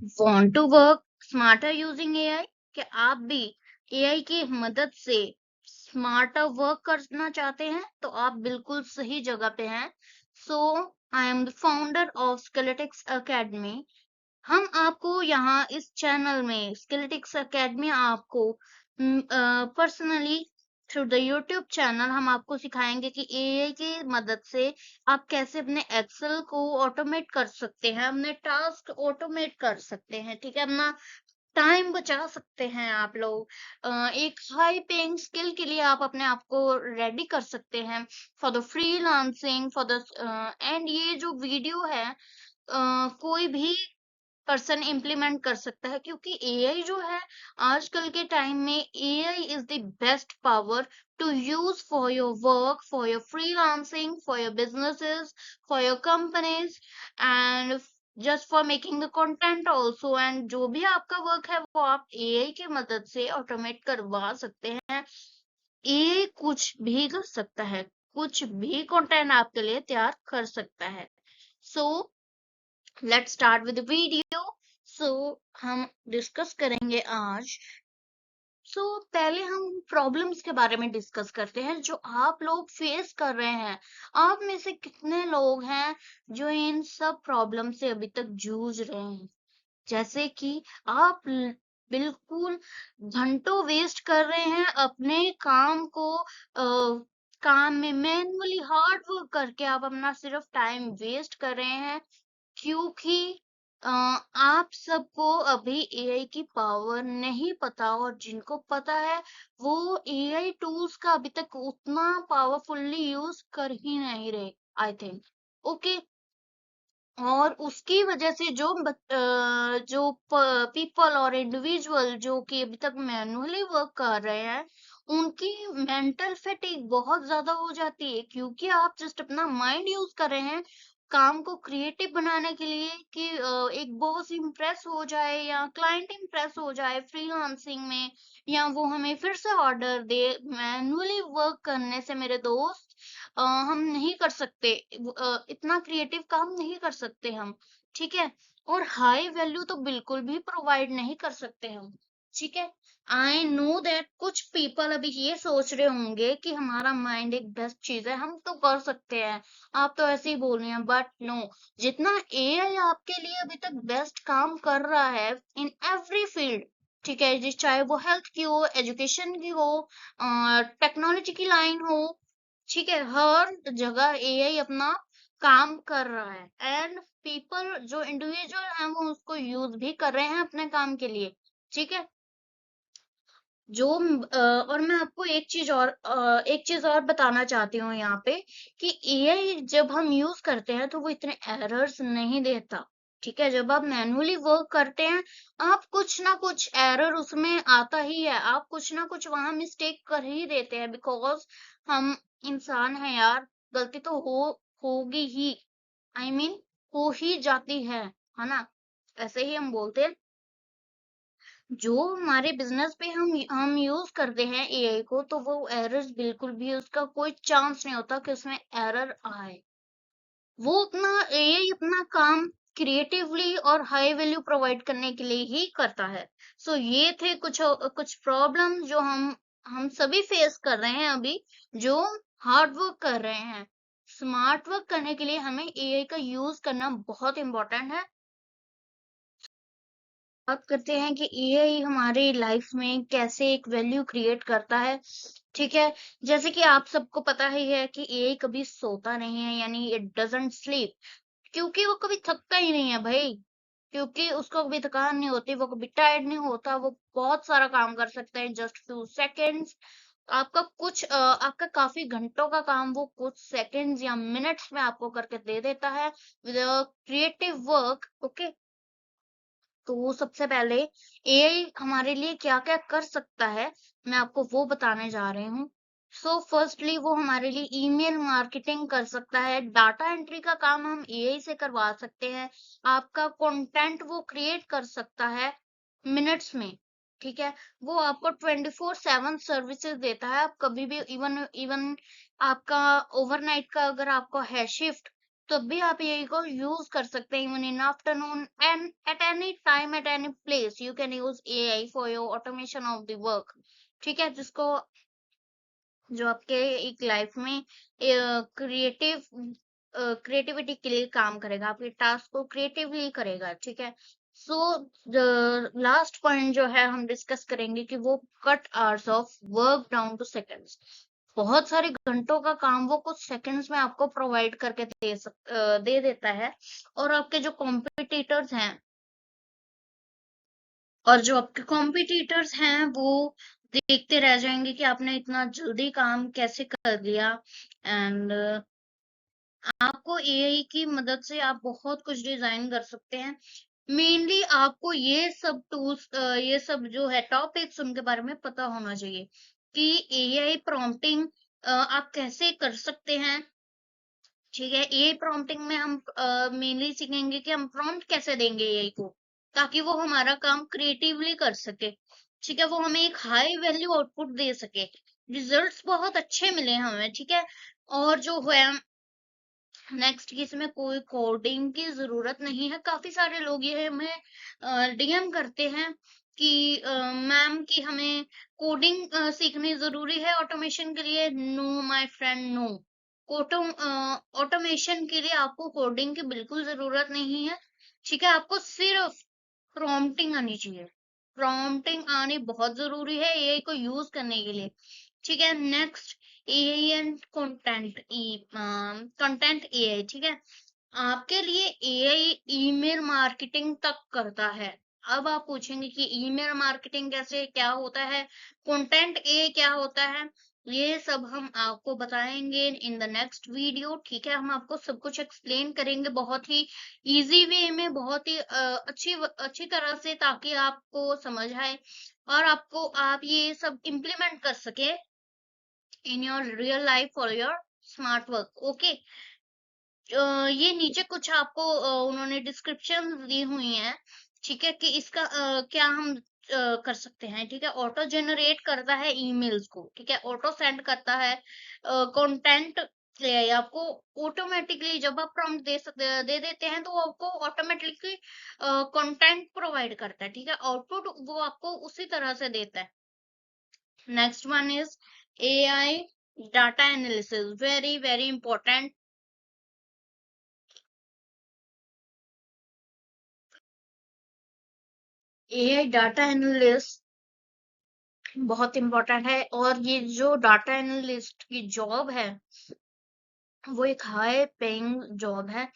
Want to work smarter using AI? क्या आप भी एआई की मदद से स्मार्टर वर्क करना चाहते हैं? तो आप बिल्कुल सही जगह पे हैं। So I am the founder of Skilletics academy. हम आपको यहाँ इस चैनल में स्किलेटिक्स एकेडमी आपको personally through the YouTube channel हम आपको सिखाएंगे कि एआई की मदद से आप कैसे अपने एक्सेल को ऑटोमेट कर सकते हैं, अपने टास्क ऑटोमेट कर सकते हैं, ठीक है, अपना टाइम बचा सकते हैं आप लोग। एक हाई पेइंग स्किल के लिए आप अपने आप को रेडी कर सकते हैं for the freelancing for the end ये जो वीडियो है कोई भी पर्सन इम्प्लीमेंट कर सकता है, क्योंकि एआई जो है आजकल के टाइम में AI is the best power to use for your work, for your freelancing, for your businesses, for your companies and just for making the content also. And जो भी आपका वर्क है वो आप एआई की मदद से ऑटोमेट करवा सकते हैं। एआई कुछ भी कर सकता है, कुछ भी कंटेंट आपके लिए तैयार कर सकता है। So let's start with video. So हम डिस्कस करेंगे आज। सो पहले हम प्रॉब्लम्स के बारे में डिस्कस करते हैं जो आप लोग फेस कर रहे हैं। आप में से कितने लोग हैं जो इन सब प्रॉब्लम से अभी तक जूझ रहे हैं? जैसे कि आप बिल्कुल घंटों वेस्ट कर रहे हैं अपने काम को, काम में मैनुअली हार्ड वर्क करके आप अपना सिर्फ टाइम वेस्ट कर रहे हैं, क्योंकि आप सबको अभी एआई की पावर नहीं पता, और जिनको पता है वो एआई टूल्स का अभी तक उतना पावरफुल्ली यूज कर ही नहीं रहे, आई थिंक। ओके। और उसकी वजह से जो पीपल और इंडिविजुअल जो कि अभी तक मैनुअली वर्क कर रहे हैं, उनकी मेंटल फैटिग बहुत ज्यादा हो जाती है, क्योंकि आप जस्ट अपना माइंड यूज कर रहे हैं काम को क्रिएटिव बनाने के लिए कि एक बॉस इम्प्रेस हो जाए या क्लाइंट इम्प्रेस हो जाए फ्रीलांसिंग में, या वो हमें फिर से ऑर्डर दे। मैनुअली वर्क करने से मेरे दोस्त हम नहीं कर सकते, इतना क्रिएटिव काम नहीं कर सकते हम, ठीक है। और हाई वैल्यू तो बिल्कुल भी प्रोवाइड नहीं कर सकते हम, ठीक है। आई नो दैट कुछ पीपल अभी ये सोच रहे होंगे कि हमारा माइंड एक बेस्ट चीज है, हम तो कर सकते हैं, आप तो ऐसे ही बोल रहे हैं, बट नो। जितना एआई आपके लिए अभी तक बेस्ट काम कर रहा है इन एवरी फील्ड, ठीक है, जिस चाहे वो हेल्थ की हो, एजुकेशन की हो, टेक्नोलॉजी की लाइन हो, ठीक है, हर जगह एआई अपना काम कर रहा है। एंड पीपल जो इंडिविजुअल हैं वो उसको यूज भी कर रहे हैं अपने काम के लिए, ठीक है। और मैं आपको एक चीज और बताना चाहती हूँ यहाँ पे कि एआई जब हम यूज करते हैं तो वो इतने एरर्स नहीं देता, ठीक है। जब आप मैनुअली वर्क करते हैं, आप कुछ ना कुछ एरर उसमें आता ही है, आप कुछ ना कुछ वहां मिस्टेक कर ही देते हैं, बिकॉज हम इंसान हैं यार, गलती तो होगी ही, आई मीन हो ही जाती है ना। ऐसे ही हम बोलते हैं। जो हमारे बिजनेस पे हम यूज करते हैं एआई को, तो वो एरर्स बिल्कुल भी उसका कोई चांस नहीं होता कि उसमें एरर आए। वो अपना एआई अपना काम क्रिएटिवली और हाई वैल्यू प्रोवाइड करने के लिए ही करता है। सो ये थे कुछ प्रॉब्लम जो हम सभी फेस कर रहे हैं अभी, जो हार्ड वर्क कर रहे हैं। स्मार्ट वर्क करने के लिए हमें एआई का यूज करना बहुत इंपॉर्टेंट है। बात करते हैं कि एआई हमारे लाइफ में कैसे एक वैल्यू क्रिएट करता है, ठीक है। जैसे कि आप सबको पता ही है कि एआई कभी सोता नहीं है, यानी इट डजंट स्लीप, क्योंकि वो कभी थकता ही नहीं है भाई, क्योंकि उसको कभी थकान नहीं होती, वो कभी टायर्ड नहीं होता, वो बहुत सारा काम कर सकता है जस्ट फ्यू सेकेंड्स। आपका काफी घंटों का काम वो कुछ सेकेंड्स या मिनट्स में आपको करके दे देता है विद क्रिएटिव वर्क, ओके। तो सबसे पहले एआई हमारे लिए क्या-क्या कर सकता है, मैं आपको वो बताने जा रही हूँ। सो फर्स्टली वो हमारे लिए ईमेल मार्केटिंग कर सकता है, डाटा एंट्री का काम हम एआई से करवा सकते हैं, आपका कंटेंट वो क्रिएट कर सकता है मिनट्स में, ठीक है। वो आपको 24/7 सर्विसेज देता है, आप कभी भी इवन इवन आपका ओवरनाइट का अगर आपका है शिफ्ट, तब भी आप एआई को यूज कर सकते हैं even in afternoon and at any time at any place you can use AI for your automation of the work. ठीक है, जिसको जो आपके एक लाइफ में क्रिएटिविटी के लिए काम करेगा, आपके टास्क को क्रिएटिवली करेगा। ठीक है, सो लास्ट पॉइंट जो है हम डिस्कस करेंगे कि वो cut hours of work down two seconds. बहुत सारे घंटों का काम वो कुछ सेकंड्स में आपको प्रोवाइड करके दे देता है। और आपके जो कॉम्पिटिटर्स हैं वो देखते रह जाएंगे कि आपने इतना जल्दी काम कैसे कर लिया। एंड आपको एआई की मदद से आप बहुत कुछ डिजाइन कर सकते हैं। मेनली आपको ये सब टूल्स, ये सब जो है टॉपिक्स, उनके बारे में पता होना चाहिए कि एआई प्रॉम्प्टिंग आप कैसे कर सकते हैं। ठीक है, एआई प्रॉम्प्टिंग में हम मेनली सीखेंगे कि हम प्रॉम्प्ट कैसे देंगे एआई को ताकि वो हमारा काम क्रिएटिवली कर सके। ठीक है, वो हमें एक हाई वैल्यू आउटपुट दे सके। रिजल्ट्स बहुत अच्छे मिले हमें। ठीक है, और जो है नेक्स्ट कि इसमें कोई कोडिंग की जरूरत नहीं है। काफी सारे लोग ये हमें डीएम करते हैं कि मैम कि हमें कोडिंग सीखनी जरूरी है ऑटोमेशन के लिए। No my friend, no. Automation के लिए आपको कोडिंग की बिल्कुल जरूरत नहीं है। ठीक है, आपको सिर्फ प्रॉम्प्टिंग आनी चाहिए। प्रॉम्प्टिंग आनी बहुत जरूरी है एआई को यूज करने के लिए। ठीक है, next AI and content AI. ठीक है, आपके लिए एआई ईमेल मार्केटिंग तक करता है। अब आप पूछेंगे कि ईमेल मार्केटिंग कैसे, क्या होता है, कंटेंट ए क्या होता है। ये सब हम आपको बताएंगे इन द नेक्स्ट वीडियो। ठीक है, हम आपको सब कुछ एक्सप्लेन करेंगे बहुत ही इजी वे में, बहुत ही अच्छी तरह से, ताकि आपको समझ आए और आप ये सब इम्प्लीमेंट कर सके in your real life for your smart work. Okay, ये नीचे कुछ आपको उन्होंने डिस्क्रिप्शन दी हुई है। ठीक है, कि इसका क्या हम कर सकते हैं। ठीक है, ऑटो जनरेट करता है ईमेल्स को। ठीक है, ऑटो सेंड करता है कंटेंट। आपको ऑटोमेटिकली जब आप प्रॉम्प्ट दे देते हैं तो वो आपको ऑटोमेटिकली कंटेंट प्रोवाइड करता है। ठीक है, आउटपुट वो आपको उसी तरह से देता है। Next one is AI data analysis, very very important. AI data analyst बहुत इंपॉर्टेंट है। और ये जो डाटा एनालिस्ट की जॉब है वो एक हाई पेइंग जॉब है।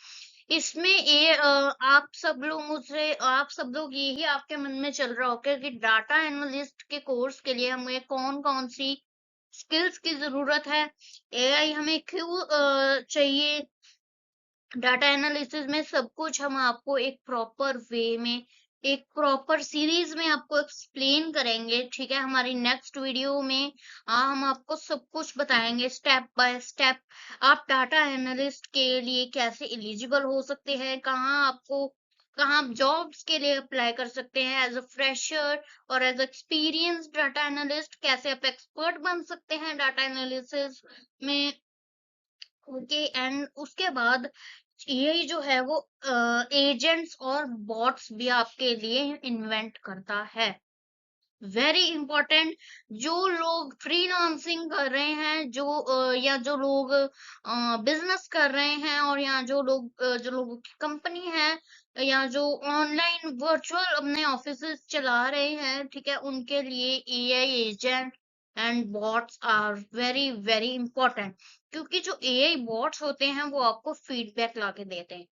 इसमें आप सब लोग यही आपके मन में चल रहा होगा कि डाटा एनालिस्ट के कोर्स के लिए हमें कौन कौन सी स्किल्स की जरूरत है, एआई हमें क्यों चाहिए। डाटा एनालिसिस में सब कुछ हम आपको एक प्रॉपर वे में, एक प्रॉपर सीरीज में आपको एक्सप्लेन करेंगे। ठीक है, हमारी नेक्स्ट वीडियो में हम आपको सब कुछ बताएंगे स्टेप बाय स्टेप। आप डाटा एनालिस्ट के लिए कैसे एलिजिबल हो सकते हैं, कहाँ आप जॉब्स के लिए अप्लाई कर सकते हैं एज अ फ्रेशर और एज एक्सपीरियंस डाटा एनालिस्ट, कैसे आप एक्सपर्ट बन सकते हैं डाटा एनालिसिस में। ओके, एंड उसके बाद एआई जो है वो एजेंट्स और बॉट्स भी आपके लिए इन्वेंट करता है। Very important. जो लोग फ्रीलांसिंग कर रहे हैं, या जो लोग बिजनेस कर रहे हैं, और या जो लोगों की कंपनी है, या जो ऑनलाइन वर्चुअल अपने ऑफिस चला रहे हैं, ठीक है, उनके लिए AI agent and bots are very very important. क्योंकि जो एआई बॉट्स होते हैं वो आपको फीडबैक ला के देते हैं।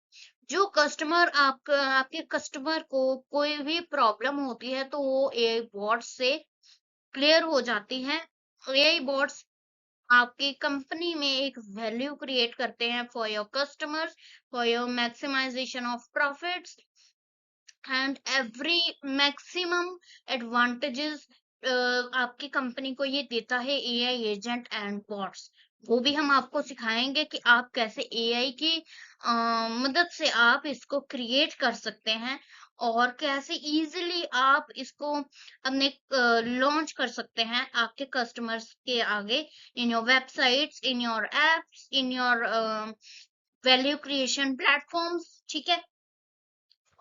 जो आपके कस्टमर को कोई भी प्रॉब्लम होती है तो वो एआई बॉट्स से क्लियर हो जाती है। एआई बॉट्स आपकी कंपनी में एक वैल्यू क्रिएट करते हैं for your customers, for your maximization of profits and every maximum advantages. आपकी कंपनी को ये देता है एआई एजेंट एंड बॉट्स। वो भी हम आपको सिखाएंगे कि आप कैसे एआई की मदद से आप इसको क्रिएट कर सकते हैं और कैसे इजीली आप इसको अपने लॉन्च कर सकते हैं आपके कस्टमर्स के आगे, in your websites, in your apps, in your value creation platforms, ठीक है।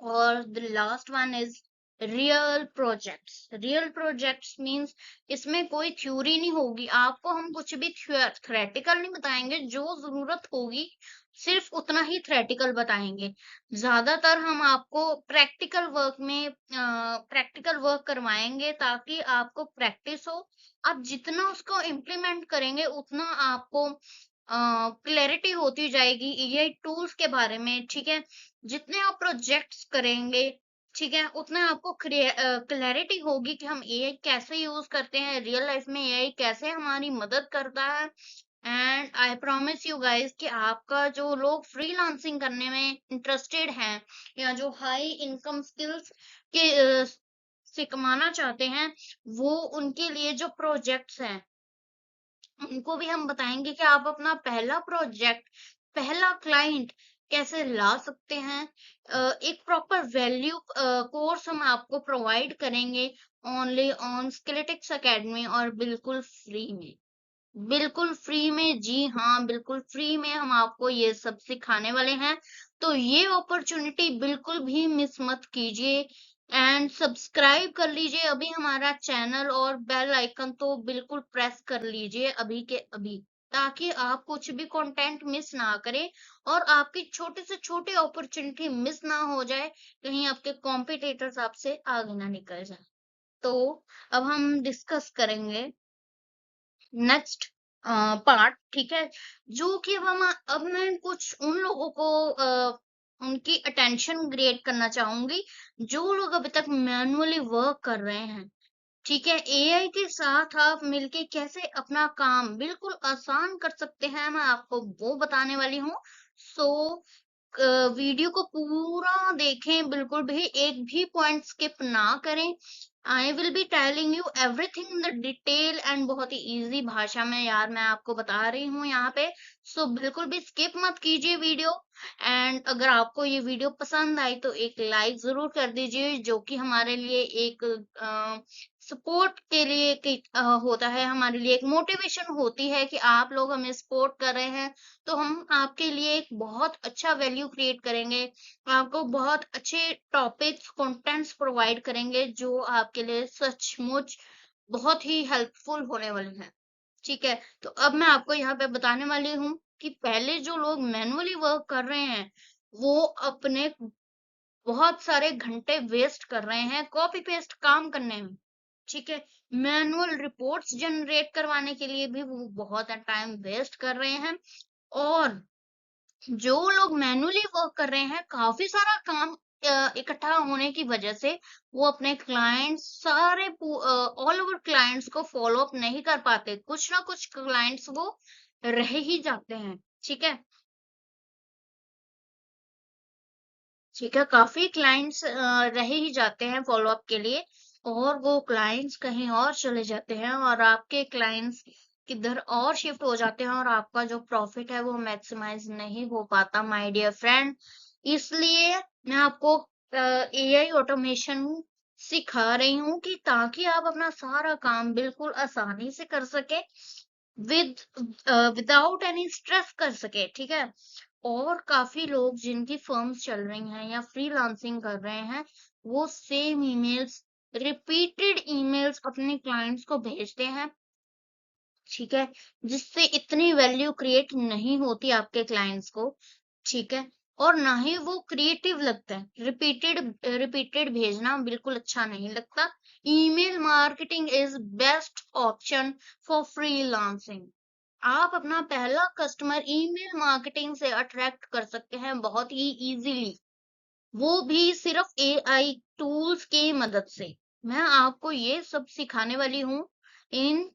और the last one is real projects. Real projects means इसमें कोई थ्योरी नहीं होगी, आपको हम कुछ भी थ्योरेटिकल नहीं बताएंगे, जो जरूरत होगी सिर्फ उतना ही थ्योरेटिकल बताएंगे। ज्यादातर हम आपको प्रैक्टिकल वर्क में प्रैक्टिकल वर्क करवाएंगे ताकि आपको प्रैक्टिस हो। आप जितना उसको इम्प्लीमेंट करेंगे उतना आपको क्लैरिटी होती जाएगी एआई टूल्स के बारे में, ठीक है। जितने आप प्रोजेक्ट्स करेंगे, ठीक है, उतना आपको क्लैरिटी होगी कि हम एआई कैसे यूज करते हैं रियल लाइफ में, एआई कैसे हमारी मदद करता है। And I promise you guys कि आपका जो लोग फ्रीलांसिंग करने में इंटरेस्टेड हैं या जो हाई इनकम स्किल्स के से कमाना चाहते हैं, वो उनके लिए जो प्रोजेक्ट्स हैं उनको भी हम बताएंगे कि आप अपना पहला प्रोजेक्ट, पहला क्लाइंट कैसे ला सकते हैं। एक प्रॉपर वैल्यू कोर्स हम आपको प्रोवाइड करेंगे ओनली ऑन स्किलेटिक्स एकेडमी, और बिल्कुल फ्री में। बिल्कुल फ्री में, जी हाँ, बिल्कुल फ्री में हम आपको ये सब सिखाने वाले हैं। तो ये अपॉर्चुनिटी बिल्कुल भी मिस मत कीजिए। एंड सब्सक्राइब कर लीजिए अभी हमारा चैनल, और बेल आइकन तो बिल्कुल प्रेस कर लीजिए अभी के अभी, ताकि आप कुछ भी कंटेंट मिस ना करें और आपकी छोटे से छोटे अपॉर्चुनिटी मिस ना हो जाए, कहीं आपके कॉम्पिटिटर्स आपसे आगे ना निकल जाए। तो अब हम डिस्कस करेंगे नेक्स्ट पार्ट, ठीक है। जो कि अब मैं कुछ उन लोगों को उनकी अटेंशन ग्रेट करना चाहूंगी जो लोग अभी तक मैनुअली वर्क कर रहे हैं, ठीक है। एआई के साथ आप मिलके कैसे अपना काम बिल्कुल आसान कर सकते हैं, मैं आपको वो बताने वाली हूँ। सो वीडियो को पूरा देखें, बिल्कुल भी एक भी पॉइंट स्किप ना करें। I will be telling you everything in the detail and बहुत ही इजी भाषा में यार मैं आपको बता रही हूँ यहाँ पे। सो बिल्कुल भी स्किप मत कीजिए वीडियो। एंड अगर आपको ये वीडियो पसंद आई तो एक लाइक जरूर कर दीजिए, जो कि हमारे लिए एक सपोर्ट के लिए होता है, हमारे लिए एक मोटिवेशन होती है कि आप लोग हमें सपोर्ट कर रहे हैं। तो हम आपके लिए एक बहुत अच्छा वैल्यू क्रिएट करेंगे, आपको बहुत अच्छे टॉपिक्स कंटेंट्स प्रोवाइड करेंगे जो आपके लिए सचमुच बहुत ही हेल्पफुल होने वाले हैं, ठीक है। तो अब मैं आपको यहाँ पे बताने वाली हूँ कि पहले जो लोग मैनुअली वर्क कर रहे हैं वो अपने बहुत सारे घंटे वेस्ट कर रहे हैं कॉपी पेस्ट काम करने में, ठीक है। मैनुअल रिपोर्ट्स जनरेट करवाने के लिए भी वो बहुत टाइम वेस्ट कर रहे हैं। और जो लोग मैनुअली वर्क कर रहे हैं, काफी सारा काम इकट्ठा होने की वजह से वो अपने क्लाइंट्स सारे ऑल ओवर क्लाइंट्स को फॉलो अप नहीं कर पाते, कुछ ना कुछ क्लाइंट्स वो रह ही जाते हैं, ठीक है। ठीक है, काफी क्लाइंट्स रह ही जाते हैं फॉलो अप के लिए, और वो क्लाइंट्स कहीं और चले जाते हैं और आपके क्लाइंट्स किधर और शिफ्ट हो जाते हैं, और आपका जो प्रॉफिट है वो मैक्सिमाइज नहीं हो पाता माय डियर फ्रेंड। इसलिए मैं आपको एआई ऑटोमेशन सिखा रही हूँ कि ताकि आप अपना सारा काम बिल्कुल आसानी से कर सके, विद विदाउट एनी स्ट्रेस कर सके, ठीक है। और काफी लोग जिनकी फर्म्स चल रही हैं या फ्रीलांसिंग कर रहे हैं, वो सेम ईमेल्स, रिपीटेड ईमेल्स अपने क्लाइंट्स को भेजते हैं, ठीक है, जिससे इतनी वैल्यू क्रिएट नहीं होती आपके क्लाइंट्स को, ठीक है। और ना ही वो क्रिएटिव लगता है, रिपीटेड रिपीटेड भेजना बिल्कुल अच्छा नहीं लगता। Email marketing is best option for freelancing. आप अपना पहला कस्टमर ईमेल मार्केटिंग से अट्रैक्ट कर सकते हैं बहुत ही इजीली, वो भी सिर्फ एआई टूल्स की मदद से। मैं आपको ये सब सिखाने वाली हूँ इन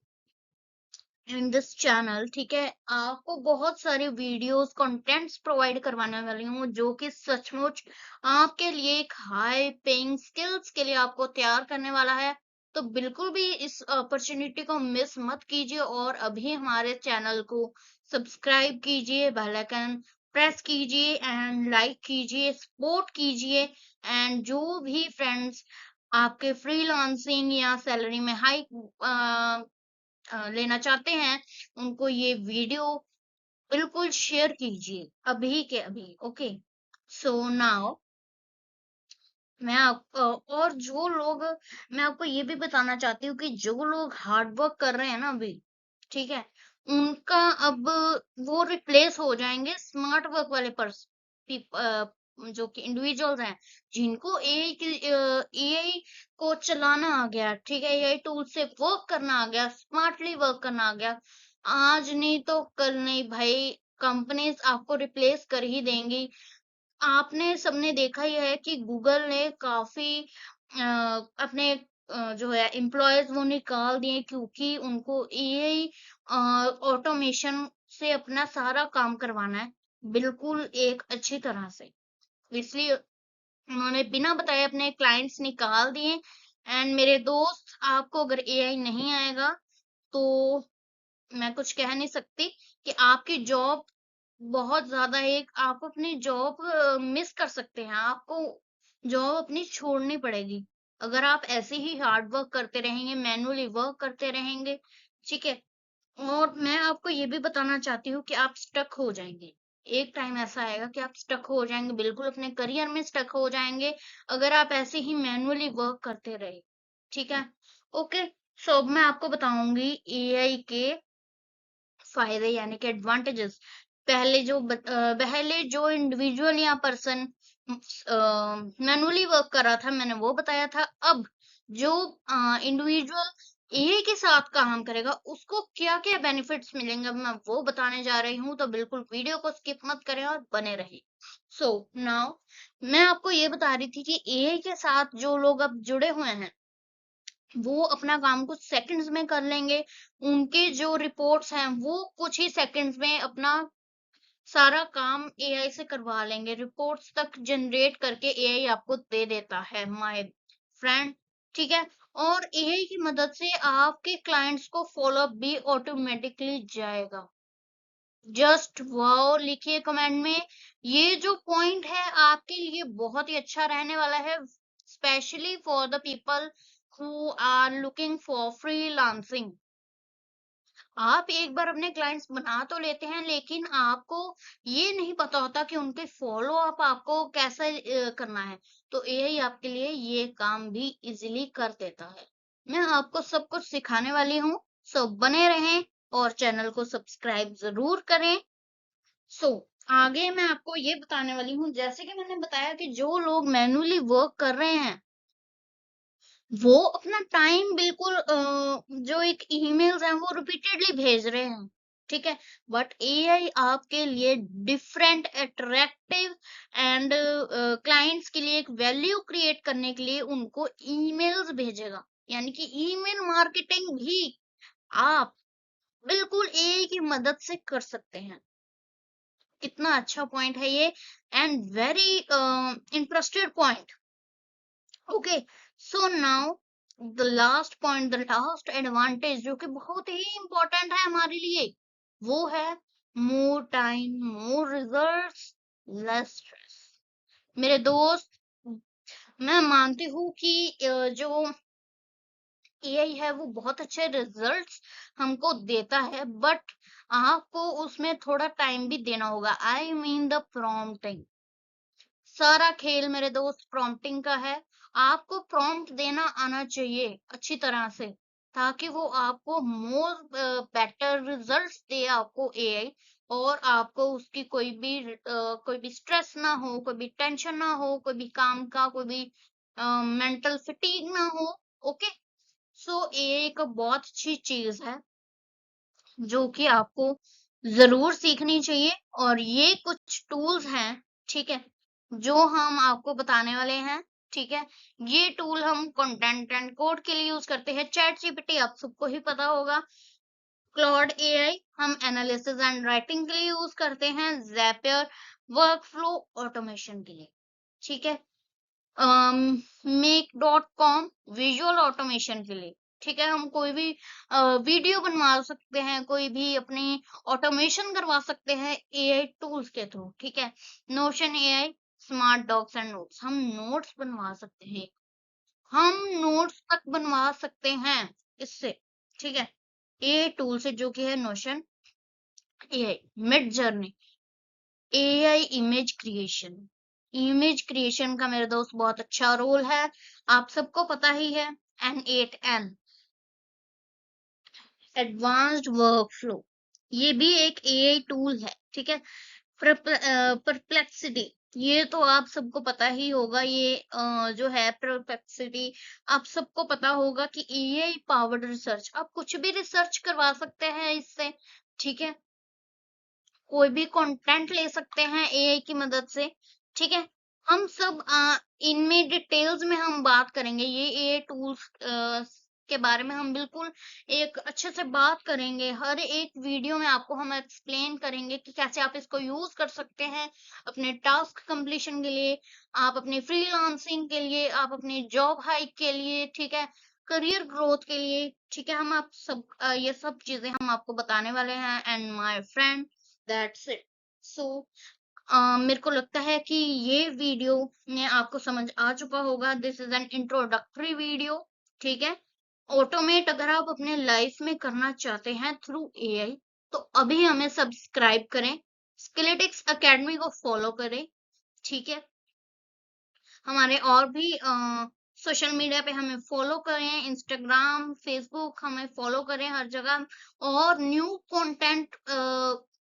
इन दिस चैनल, ठीक है। आपको बहुत सारे वीडियोस कंटेंट्स प्रोवाइड करवाने वाली हूँ जो कि सचमुच आपके लिए एक हाई पेइंग स्किल्स के लिए आपको तैयार करने वाला है। तो बिल्कुल भी इस अपॉर्चुनिटी को मिस मत कीजिए, और अभी हमारे चैनल को सब्सक्राइब कीजिए, बेल आइकन प्रेस कीजिए एंड लाइक कीजिए, सपोर्ट कीजिए। एंड जो भी फ्रेंड्स आपके फ्रीलांसिंग या सैलरी में हाई लेना चाहते हैं, उनको ये वीडियो बिल्कुल शेयर कीजिए अभी के अभी। ओके, सो नाउ मैं और जो लोग, मैं आपको ये भी बताना चाहती हूँ कि जो लोग हार्ड वर्क कर रहे हैं ना अभी, ठीक है, उनका अब वो रिप्लेस हो जाएंगे स्मार्ट वर्क वाले जो कि इंडिविजुअल्स हैं, जिनको एआई को चलाना आ गया, ठीक है, एआई टूल से वर्क करना आ गया, स्मार्टली वर्क करना आ गया। आज नहीं तो कल नहीं भाई, कंपनीज आपको रिप्लेस कर ही देंगी। आपने सबने देखा ही है कि गूगल ने काफी अपने जो है एम्प्लॉयज वो निकाल दिए, क्योंकि उनको एआई ऑटोमेशन से अपना सारा काम करवाना है, बिल्कुल एक अच्छी तरह से। इसलिए उन्होंने बिना बताए अपने क्लाइंट्स निकाल दिए। एंड मेरे दोस्त, आपको अगर एआई नहीं आएगा तो मैं कुछ कह नहीं सकती कि आपकी जॉब बहुत ज़्यादा, एक आप अपनी जॉब मिस कर सकते हैं, आपको जॉब अपनी छोड़नी पड़ेगी। अगर आप ऐसे ही हार्ड वर्क करते रहेंगे, मैनुअली वर्क करते रहेंगे, ठीक है? और मैं आपको ये भी बताना चाहती हूँ कि आप स्टक हो जाएँगे। एक टाइम ऐसा आएगा कि आप स्टक हो जाएँगे, बिल्कुल अपने करियर में स्टक हो जाएँगे, अगर आप ऐसे ही मैनुअली वर्क करते रहे, ठीक है? ओके, सो अब मैं आपको बताऊँगी एआई के फायदे यानी कि एडवांटेजेस। पहले जो इंडिविजुअल या पर्सन मैनुअली वर्क कर रहा था, मैंने वो बताया था। अब जो इंडिविजुअल एआई के साथ काम करेगा, उसको क्या क्या बेनिफिट्स मिलेंगे, अब मैं वो बताने जा रही हूँ, तो बिल्कुल वीडियो को स्किप मत करें और बने रहिए। सो नाउ मैं आपको ये बता रही थी कि एआई के साथ जो लोग अब जुड़े हुए हैं, वो अपना काम कुछ सेकंड्स में कर लेंगे। उनके जो रिपोर्ट्स हैं वो कुछ ही सेकंड्स में अपना सारा काम एआई से करवा लेंगे। रिपोर्ट्स तक जनरेट करके एआई आपको दे देता है माय फ्रेंड, ठीक है? और एआई की मदद से आपके क्लाइंट्स को फॉलोअप भी ऑटोमेटिकली जाएगा। जस्ट वाओ लिखिए कमेंट में। ये जो पॉइंट है आपके लिए बहुत ही अच्छा रहने वाला है, specially for the people who are looking for freelancing. आप एक बार अपने क्लाइंट्स बना तो लेते हैं, लेकिन आपको ये नहीं पता होता कि उनके फॉलो अप आपको कैसे करना है। तो एआई आपके लिए ये काम भी इजीली कर देता है। मैं आपको सब कुछ सिखाने वाली हूँ, सो बने रहें और चैनल को सब्सक्राइब जरूर करें। सो आगे मैं आपको ये बताने वाली हूँ, जैसे कि मैंने बताया कि जो लोग मैनुअली वर्क कर रहे हैं, वो अपना टाइम बिल्कुल जो एक ईमेल्स हैं वो रिपीटेडली भेज रहे हैं, ठीक है? बट एआई आपके लिए डिफरेंट, अट्रैक्टिव एंड क्लाइंट्स के लिए एक वैल्यू क्रिएट करने के लिए उनको ईमेल्स भेजेगा, यानी कि ईमेल मार्केटिंग भी आप बिल्कुल एआई की मदद से कर सकते हैं। कितना अच्छा पॉइंट है ये, and very interested point. Okay, so now the last point, the last advantage जो कि बहुत ही इंपॉर्टेंट है हमारे लिए, वो है मोर टाइम, मोर रिजल्ट्स, लेस स्ट्रेस। मेरे दोस्त, मैं मानती हूँ कि जो एआई है वो बहुत अच्छे रिजल्ट्स हमको देता है, बट आपको उसमें थोड़ा टाइम भी देना होगा। I mean the prompting. सारा खेल मेरे दोस्त प्रॉम्प्टिंग का है। आपको प्रॉम्प्ट देना आना चाहिए अच्छी तरह से, ताकि वो आपको मोर बेटर रिजल्ट्स दे आपको एआई, और आपको उसकी कोई भी स्ट्रेस ना हो, कोई भी टेंशन ना हो, कोई भी काम का कोई भी मेंटल फटीग ना हो। ओके, सो एआई एक बहुत अच्छी चीज है जो कि आपको ज़रूर सीखनी चाहिए, और ये कुछ टूल्स हैं, ठीक है, जो हम आपको बताने वाले हैं, ठीक है? ये टूल हम कंटेंट एंड कोड के लिए यूज़ करते हैं। चैट जीपीटी आप सबको ही पता होगा। क्लॉड एआई हम एनालिसिस एंड राइटिंग के लिए यूज़ करते हैं। ज़ैपियर वर्कफ्लो ऑटोमेशन के लिए, ठीक है? make.com विजुअल ऑटोमेशन के लिए, ठीक है? हम कोई भी वीडियो बनवा सकते हैं, कोई भी अपनी ऑटोमेशन करवा सकते हैं एआई टूल्स के थ्रू, ठीक है? Notion AI smart docs and notes, हम नोट्स बनवा सकते हैं, हम नोट्स तक बनवा सकते हैं इससे, ठीक है? एआई टूल से, जो कि है Notion. AI mid journey, AI image creation का मेरे दोस्त बहुत अच्छा रोल है। आप सबको पता ही है, N8N एडवांस्ड वर्कफ्लो, ये भी एक एआई टूल है, ठीक है। परप्लेक्सिटी, ये तो आप सबको पता ही होगा, ये जो है परप्लेक्सिटी, आप सबको पता होगा कि एआई पावर्ड रिसर्च, आप कुछ भी रिसर्च करवा सकते हैं इससे, ठीक है। कोई भी कंटेंट ले सकते हैं एआई की मदद से, ठीक है। हम सब इनमें डिटेल्स में हम बात करेंगे, ये एआई टूल्स के बारे में हम बिल्कुल एक अच्छे से बात करेंगे। हर एक वीडियो में आपको हम एक्सप्लेन करेंगे कि कैसे आप इसको यूज कर सकते हैं अपने टास्क कंप्लीशन के लिए, आप अपने फ्रीलांसिंग के लिए, आप अपनी जॉब हाइक के लिए, ठीक है, करियर ग्रोथ के लिए, ठीक है। हम आप सब ये सब चीजें हम आपको बताने वाले हैं, and my friend, that's it. So मेरे को लगता है कि ये वीडियो में आपको समझ आ चुका होगा, this is an introductory video, ठीक है। ऑटोमेट अगर आप अपने लाइफ में करना चाहते हैं थ्रू एआई, तो अभी हमें सब्सक्राइब करें, स्किलेटिक्स एकेडमी को फॉलो करें, ठीक है। हमारे और भी सोशल मीडिया पे हमें फॉलो करें, इंस्टाग्राम, फेसबुक, हमें फॉलो करें हर जगह। और न्यू कंटेंट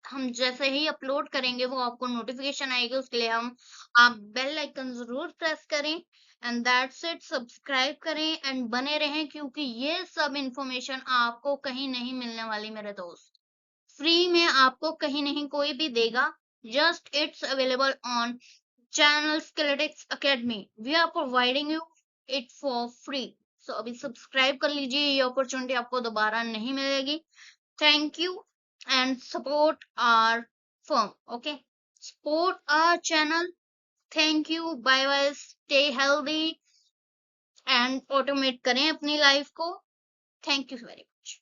हम जैसे ही अपलोड करेंगे वो आपको नोटिफिकेशन आएगी, उसके लिए हम आप बेल आइकन जरूर प्रेस करें। एंड दैट्स इट, सब्सक्राइब करें एंड बने रहें, क्योंकि ये सब इंफॉर्मेशन आपको कहीं नहीं मिलने वाली मेरे दोस्त, फ्री में आपको कहीं नहीं कोई भी देगा। Just it's available on channel Skilletics Academy. We are providing you it for free. So अभी सब्सक्राइब कर लीजिए, ये अपॉर्चुनिटी आपको दोबारा नहीं मिलेगी। Thank you and support our firm, okay, support our channel. Thank you, bye bye, stay healthy and automate करें अपनी लाइफ को। Thank you very much.